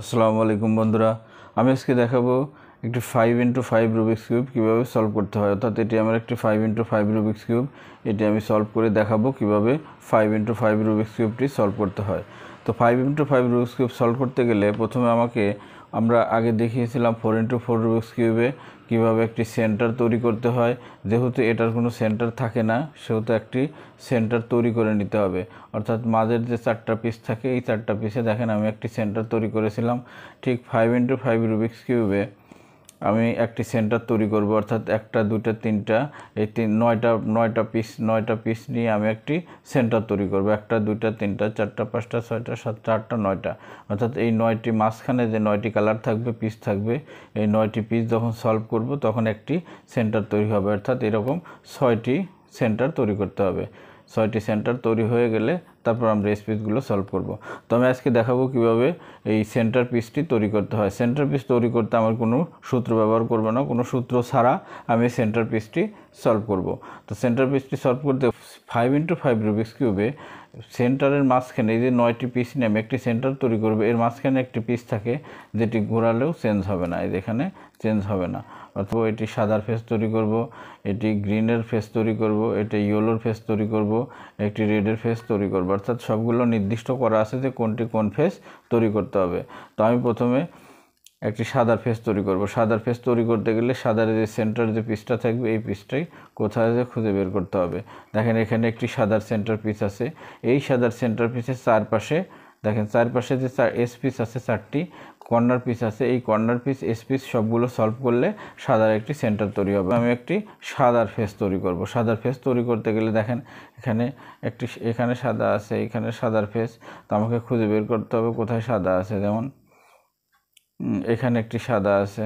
আসসালামু আলাইকুম বন্ধুরা, আমি আজকে দেখাবো একটি 5x5 রুবিক্স কিউব কীভাবে সলভ করতে হয়। অর্থাৎ এটি আমার একটি 5x5 রুবিক্স কিউব। এটি আমি সলভ করে দেখাবো কীভাবে 5x5 রুবিক্স কিউবটি সলভ করতে হয়। তো 5x5 রুবিক্স কিউব সলভ করতে গেলে প্রথমে আমরা আগে দেখিয়েছিলাম 4x4 রুবিক্স কিউবে কীভাবে একটি সেন্টার তৈরি করতে হয়। যেহেতু এটার কোনো সেন্টার থাকে না, সেহেতু একটি সেন্টার তৈরি করে নিতে হবে। অর্থাৎ মাঝের যে 4টা পিস থাকে, এই 4টা পিসে দেখেন আমি একটি সেন্টার তৈরি করেছিলাম। ঠিক 5x5 রুবিক্স কিউবে আমি একটি সেন্টার তৈরি করব, অর্থাৎ 1টা 2টা 3টা এই 9টা পিস নিয়ে আমি একটি সেন্টার তৈরি করব। 1টা 2টা 3টা 4টা 5টা 6টা 7টা 8টা 9টা, অর্থাৎ এই 9টি মাঝখানে যে 9টি কালার থাকবে, পিস থাকবে, এই 9টি পিস যখন সলভ করব তখন একটি সেন্টার তৈরি হবে। অর্থাৎ এরকম 6টি সেন্টার তৈরি করতে হবে। 6টি সেন্টার তৈরি হয়ে গেলে তারপর আমরা এই পিসগুলো সলভ করব। তো আমি আজকে দেখাবো কিভাবে এই সেন্টার পিসটি তৈরি করতে হয়। সেন্টার পিস তৈরি করতে আমার কোনো সূত্র ব্যবহার করব না, কোনো সূত্র ছাড়া আমি সেন্টার পিসটি সলভ করব। তো সেন্টার পিসটি সলভ করতে 5x5 রুবিক্স কিউবে সেন্টারের মাঝখানে এই যে 9টি পিস নিয়ে আমি একটি সেন্টার তৈরি করব, এর মাঝখানে একটি পিস থাকে যেটি ঘোরালেও চেঞ্জ হবে না, এই এখানে চেঞ্জ হবে না। অথবা এটি সাদার ফেস তৈরি করব, এটি গ্রিনের ফেস তৈরি করব, এটি ইয়েলোর ফেস তৈরি করব, একটি রেডের ফেস তৈরি করব। অর্থাৎ সবগুলো নির্দিষ্ট করা আছে যে কোনটি কোন ফেস তৈরি করতে হবে। তো আমি প্রথমে একটি সাদার ফেস তৈরি করব। সাদার ফেস তৈরি করতে গেলে সাদার যে সেন্টার যে পিসটা থাকবে, এই পিসটাই কোথায় যে খুঁজে বের করতে হবে। দেখেন এখানে একটি সাদার সেন্টার পিস আছে। এই সাদার সেন্টার পিসের চারপাশে দেখেন, চারপাশে যে এস পিস আছে, 4টি কর্নার পিস আছে। এই কর্নার পিস, এস পিস সবগুলো সলভ করলে সাদার একটি সেন্টার তৈরি হবে। আমি একটি সাদার ফেস তৈরি করব। সাদার ফেস তৈরি করতে গেলে দেখেন এখানে সাদা আছে, এখানে সাদার ফেস। তো আমাকে খুঁজে বের করতে হবে কোথায় সাদা আছে। যেমন এখানে একটি সাদা আছে,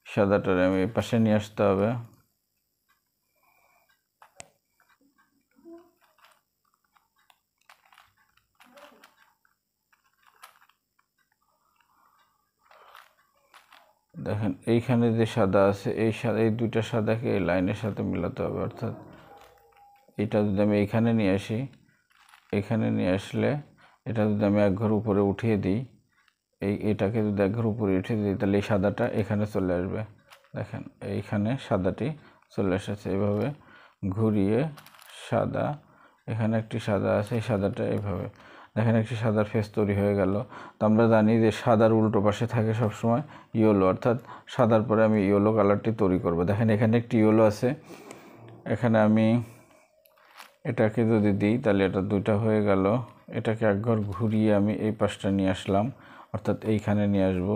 সাদাটার আমি পাশে নিয়ে আসতে হবে। দেখেন এইখানে যে সাদা আছে, এই দুইটা সাদাকে এই লাইনের সাথে মিলাতে হবে। অর্থাৎ এটা যদি আমি এইখানে নিয়ে আসি, এখানে নিয়ে আসলে এটা যদি আমি এক ঘর উপরে উঠিয়ে দিই, এটাকে যদি এক ঘর উপরে উঠিয়ে দিই, তাহলে এই সাদাটা এখানে চলে আসবে। দেখেন এইখানে সাদাটি চলে এসেছে। এভাবে ঘুরিয়ে সাদা, এখানে একটি সাদা আছে, এই সাদাটা এভাবে দেখেন একটি সাদার ফেস তৈরি হয়ে গেল। তো আমরা জানি যে সাদার উল্টো পাশে থাকে সবসময় ইয়েলো, অর্থাৎ সাদার পরে আমি ইয়েলো কালারটি তৈরি করব। দেখেন এখানে একটি ইয়েলো আছে, এখানে আমি এটাকে যদি দিই তাহলে এটা 2টা হয়ে গেল। এটাকে এক ঘর ঘুরিয়ে আমি এই পাশটা নিয়ে আসলাম, অর্থাৎ এইখানে নিয়ে আসব।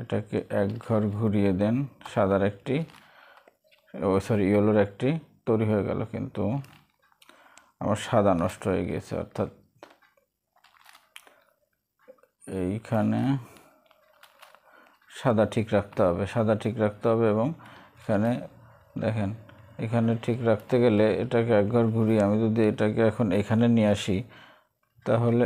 এটাকে এক ঘর ঘুরিয়ে দেন, সাদার একটি ইয়েলোর একটি তৈরি হয়ে গেল। কিন্তু আমার সাদা নষ্ট হয়ে গেছে, অর্থাৎ এইখানে সাদা ঠিক রাখতে হবে, সাদা ঠিক রাখতে হবে। এবং এখানে দেখেন, এখানে ঠিক রাখতে গেলে এটাকে একবার ঘুরিয়ে আমি যদি এটাকে এখন এখানে নিয়ে আসি তাহলে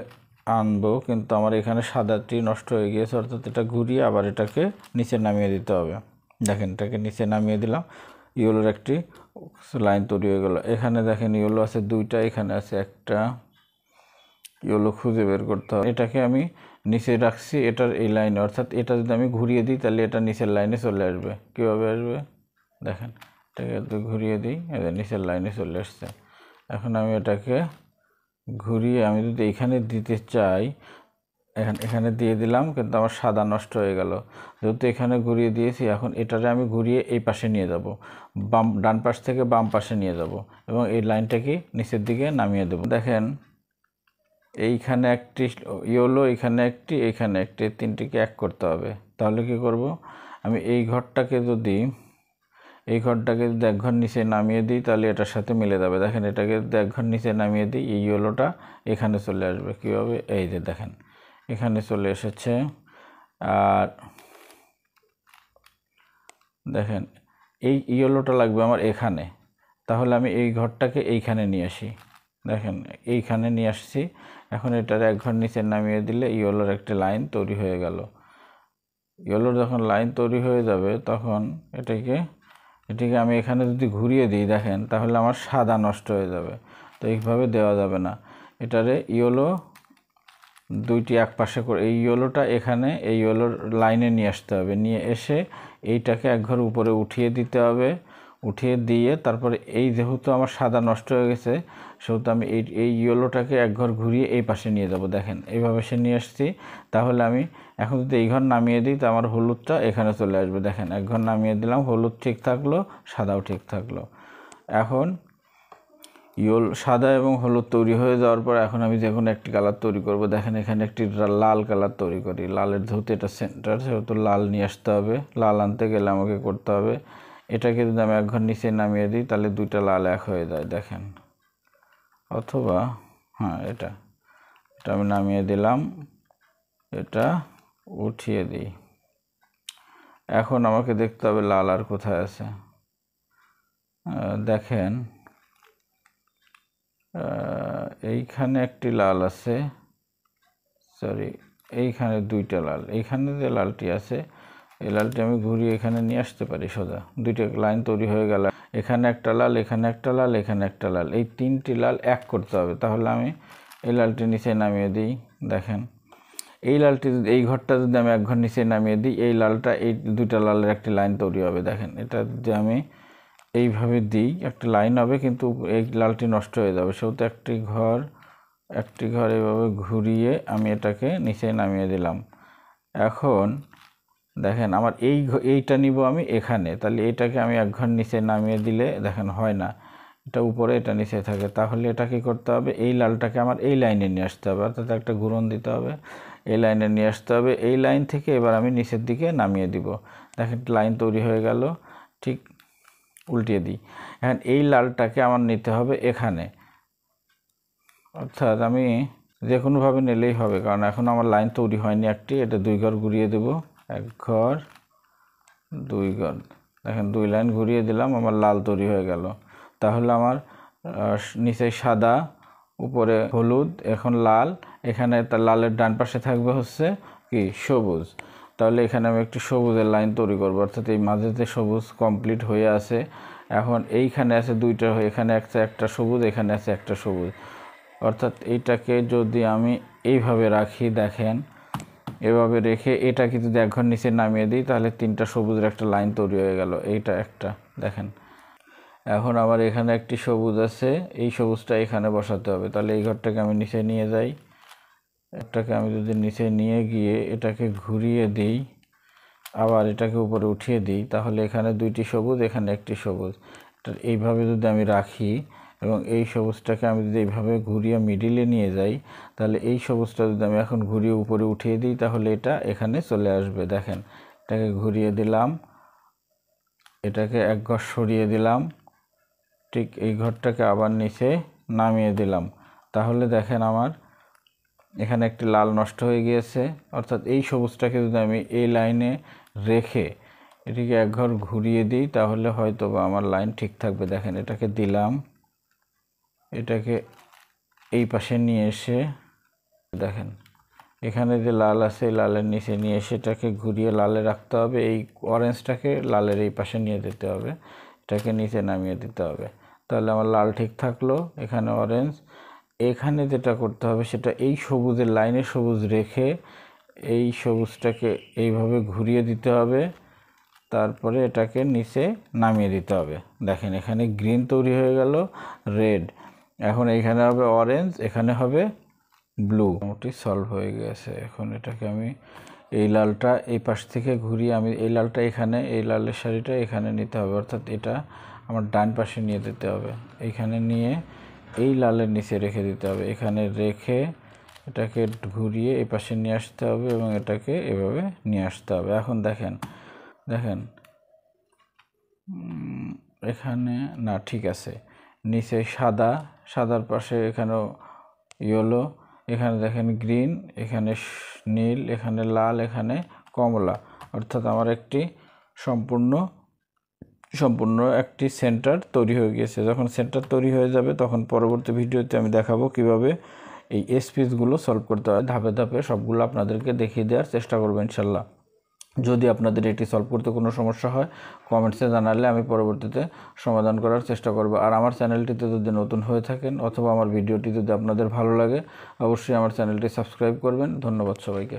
আনবো, কিন্তু আমার এখানে সাদাটি নষ্ট হয়ে গিয়েছে। অর্থাৎ এটা ঘুরিয়ে আবার এটাকে নিচে নামিয়ে দিতে হবে। দেখেন এটাকে নিচে নামিয়ে দিলাম, ইয়েলোর একটি লাইন তৈরি হয়ে গেল। এখানে দেখেন ইয়েলো আছে 2টা, এখানে আছে 1টা। ইয়েলো খুঁজে বের করতে হবে। এটাকে আমি নিচে রাখছি এটার এই লাইনে, অর্থাৎ এটা যদি আমি ঘুরিয়ে দিই তাহলে এটা নিচের লাইনে চলে আসবে। কীভাবে আসবে দেখেন, এটাকে যদি ঘুরিয়ে দিই, এদের নিচের লাইনে চলে আসছে। এখন আমি এটাকে ঘুরিয়ে আমি যদি এখানে দিতে চাই, এখানে দিয়ে দিলাম, কিন্তু আমার সাদা নষ্ট হয়ে গেল। যেহেতু এখানে ঘুরিয়ে দিয়েছি, এখন এটারে আমি ঘুরিয়ে এই পাশে নিয়ে যাব, ডান পাশ থেকে বাম পাশে নিয়ে যাব এবং এই লাইনটাকে নিচের দিকে নামিয়ে দেব। দেখেন এইখানে একটি ইয়েলো, এখানে একটি, এখানে একটি, 3টিকে এক করতে হবে। তাহলে কি করব, আমি এই ঘরটাকে যদি এক ঘর নিচে নামিয়ে দিই তাহলে এটার সাথে মিলে যাবে। দেখেন এটাকে যদি এক ঘর নিচে নামিয়ে দিই, এই ইয়েলোটা এখানে চলে আসবে। কীভাবে, এই যে দেখেন এখানে চলে এসেছে। আর দেখেন এই ইয়েলোটা লাগবে আমার এখানে, তাহলে আমি এই ঘরটাকে এইখানে নিয়ে আসি। দেখেন এইখানে নিয়ে আসছি। এখন এটার এক ঘর নিচে নামিয়ে দিলে ইয়েলোর একটা লাইন তৈরি হয়ে গেল। ইয়েলোর যখন লাইন তৈরি হয়ে যাবে তখন এটিকে আমি এখানে যদি ঘুরিয়ে দিই, দেখেন তাহলে আমার সাদা নষ্ট হয়ে যাবে। তো এইভাবে দেওয়া যাবে না। এটারে ইয়েলো দুইটি এক পাশে করে এই ইয়েলোটা এখানে এই ইয়েলোর লাইনে নিয়ে আসতে হবে, নিয়ে এসে এইটাকে এক ঘর উপরে উঠিয়ে দিতে হবে, উঠিয়ে দিয়ে তারপরে এই যেহেতু আমার সাদা নষ্ট হয়ে গেছে সেহেতু আমি এই ইয়েলোটাকে এক ঘর ঘুরিয়ে এই পাশে নিয়ে যাব। দেখেন এইভাবে সে নিয়ে আসছি। তাহলে আমি এখন যদি এই ঘর নামিয়ে দিই তো আমার হলুদটা এখানে চলে আসবে। দেখেন এক ঘর নামিয়ে দিলাম, হলুদ ঠিক থাকলো, সাদাও ঠিক থাকলো। এখন সাদা এবং হলুদ তৈরি হয়ে যাওয়ার পর এখন আমি যে কোনো একটি কালার তৈরি করব। দেখেন এখানে একটি লাল কালার তৈরি করি। লালের যেহেতু এটা সেন্টার সেহেতু লাল নিয়ে আসতে হবে। লাল আনতে গেলে আমাকে করতে হবে এটাকে যদি আমি এক ঘর নিচে নামিয়ে দিই তাহলে দুইটা লাল এক হয়ে যায়। দেখেন, অথবা হ্যাঁ এটা আমি নামিয়ে দিলাম, এটা উঠিয়ে দিই। এখন আমাকে দেখতে হবে লাল আর কোথায় আছে। দেখেন এইখানে একটি লাল আছে, সরি এইখানে দুইটা লাল, এইখানে যে লালটি আছে এই লালটি আমি ঘুরিয়ে এখানে নিয়ে আসতে পারি সোজা। দুইটা লাইন তৈরি হয়ে গেল, এখানে একটা লাল, এখানে একটা লাল, এখানে একটা লাল, এই তিনটি লাল এক করতে হবে। তাহলে আমি এই লালটি নিচে নামিয়ে দিই। দেখেন এই লালটি এই ঘরটা যদি আমি এক ঘর নিচে নামিয়ে দিই এই লালটা এই দুইটা লালের একটি লাইন তৈরি হবে। দেখেন এটা যদি আমি এইভাবে দিই একটা লাইন হবে, কিন্তু এই লালটি নষ্ট হয়ে যাবে। সেহেতু একটি ঘর এইভাবে ঘুরিয়ে আমি এটাকে নিচে নামিয়ে দিলাম। এখন দেখেন আমার এইটা নিব আমি এখানে, তাহলে এটাকে আমি এক ঘর নিচে নামিয়ে দিলে দেখেন হয় না, এটা উপরে এটা নিচে থাকে। তাহলে এটা কী করতে হবে, এই লালটাকে আমার এই লাইনে নিয়ে আসতে হবে, অর্থাৎ একটা ঘূর্ণন দিতে হবে, এই লাইনে নিয়ে আসতে হবে। এই লাইন থেকে এবার আমি নিচের দিকে নামিয়ে দিব। দেখেন লাইন তৈরি হয়ে গেল। ঠিক উল্টিয়ে দিই। এখন এই লালটাকে আমার নিতে হবে এখানে, অর্থাৎ আমি যে কোনোভাবে নিলেই হবে, কারণ এখন আমার লাইন তৈরি হয়নি একটি। এটা দুই ঘর ঘুরিয়ে দেব, এক ঘর দুই ঘর। দেখেন দুই লাইন ঘুরিয়ে দিলাম, আমার লাল তৈরি হয়ে গেল। তাহলে আমার নিচে সাদা, উপরে হলুদ, এখন লাল, এখানে তার লালের ডান পাশে থাকবে হচ্ছে কি সবুজ। তাহলে এখানে আমি একটি সবুজের লাইন তৈরি করবো, অর্থাৎ এই মাঝেতে সবুজ কমপ্লিট হয়ে আছে। এখন এইখানে আছে দুইটা, এখানে আছে একটা সবুজ, এখানে আছে একটা সবুজ, অর্থাৎ এইটাকে যদি আমি এইভাবে রাখি, দেখেন এভাবে রেখে এটাকে যদি এক ঘর নিচে নামিয়ে দিই তাহলে তিনটা সবুজের একটা লাইন তৈরি হয়ে গেল। এইটা একটা দেখেন। এখন আবার এখানে একটি সবুজ আছে, এই সবুজটা এখানে বসাতে হবে। তাহলে এই ঘরটাকে আমি নিচে নিয়ে যাই, একটাকে আমি যদি নিচে নিয়ে গিয়ে এটাকে ঘুরিয়ে দিই, আবার এটাকে উপরে উঠিয়ে দিই, তাহলে এখানে দুইটি সবুজ, এখানে একটি সবুজ। এইভাবে যদি আমি রাখি এবং এই সবুজটাকে আমি যদি এইভাবে ঘুরিয়ে মিডিলে নিয়ে যাই, তাহলে এই সবুজটা যদি আমি এখন ঘুরিয়ে উপরে উঠিয়ে দিই তাহলে এটা এখানে চলে আসবে। দেখেন এটাকে ঘুরিয়ে দিলাম, এটাকে এক ঘর সরিয়ে দিলাম, ঠিক এই ঘরটাকে আবার নিচে নামিয়ে দিলাম। তাহলে দেখেন আমার এখানে একটি লাল নষ্ট হয়ে গিয়েছে, অর্থাৎ এই সবুজটাকে যদি আমি এই লাইনে রেখে এটিকে এক ঘর ঘুরিয়ে দিই তাহলে হয়তো বা আমার লাইন ঠিক থাকবে। দেখেন এটাকে দিলাম, এটাকে এই পাশে নিয়ে এসে দেখেন এখানে যে লাল আছে এই লালের নিচে নিয়ে এসে এটাকে ঘুরিয়ে লালে রাখতে হবে, এই অরেঞ্জটাকে লালের এই পাশে নিয়ে যেতে হবে, এটাকে নিচে নামিয়ে দিতে হবে। তাহলে আমার লাল ঠিক থাকলো, এখানে অরেঞ্জ। এখানে যেটা করতে হবে সেটা এই সবুজের লাইনে সবুজ রেখে এই সবুজটাকে এইভাবে ঘুরিয়ে দিতে হবে, তারপরে এটাকে নিচে নামিয়ে দিতে হবে। দেখেন এখানে গ্রিন তৈরি হয়ে গেল, রেড, এখন এইখানে হবে অরেঞ্জ, এখানে হবে ব্লু। মোটামুটি সলভ হয়ে গেছে। এখন এটাকে আমি এই লালটা এই পাশ থেকে ঘুরিয়ে আমি এই লালটা এখানে, এই লালের শাড়িটা এখানে নিতে হবে, অর্থাৎ এটা আমার ডান পাশে নিয়ে যেতে হবে। এইখানে নিয়ে এই লালের নিচে রেখে দিতে হবে, এখানে রেখে এটাকে ঘুরিয়ে এই পাশে নিয়ে আসতে হবে এবং এটাকে এভাবে নিয়ে আসতে হবে। এখন দেখেন এখানে না, ঠিক আছে, নিচে সাদার পাশে এখানেও ইয়েলো, এখানে দেখেন গ্রিন, এখানে নীল, এখানে লাল, এখানে কমলা, অর্থাৎ আমার একটি সম্পূর্ণ একটি সেন্টার তৈরি হয়ে গেছে। যখন সেন্টার তৈরি হয়ে যাবে তখন পরবর্তী ভিডিওতে আমি দেখাবো কিভাবে এই এসপিসগুলো সলভ করতে হয়। ধাপে ধাপে সবগুলো আপনাদেরকে দেখিয়ে দেওয়ার চেষ্টা করবো ইনশাল্লাহ। যদি আপনাদের এটি সলভ করতে কোনো সমস্যা হয় কমেন্টসে জানালে আমি পরবর্তীতে সমাধান করার চেষ্টা করব। আর আমার চ্যানেলটিতে যদি নতুন হয়ে থাকেন অথবা আমার ভিডিওটি যদি আপনাদের ভালো লাগে অবশ্যই আমার চ্যানেলটি সাবস্ক্রাইব করবেন। ধন্যবাদ সবাইকে।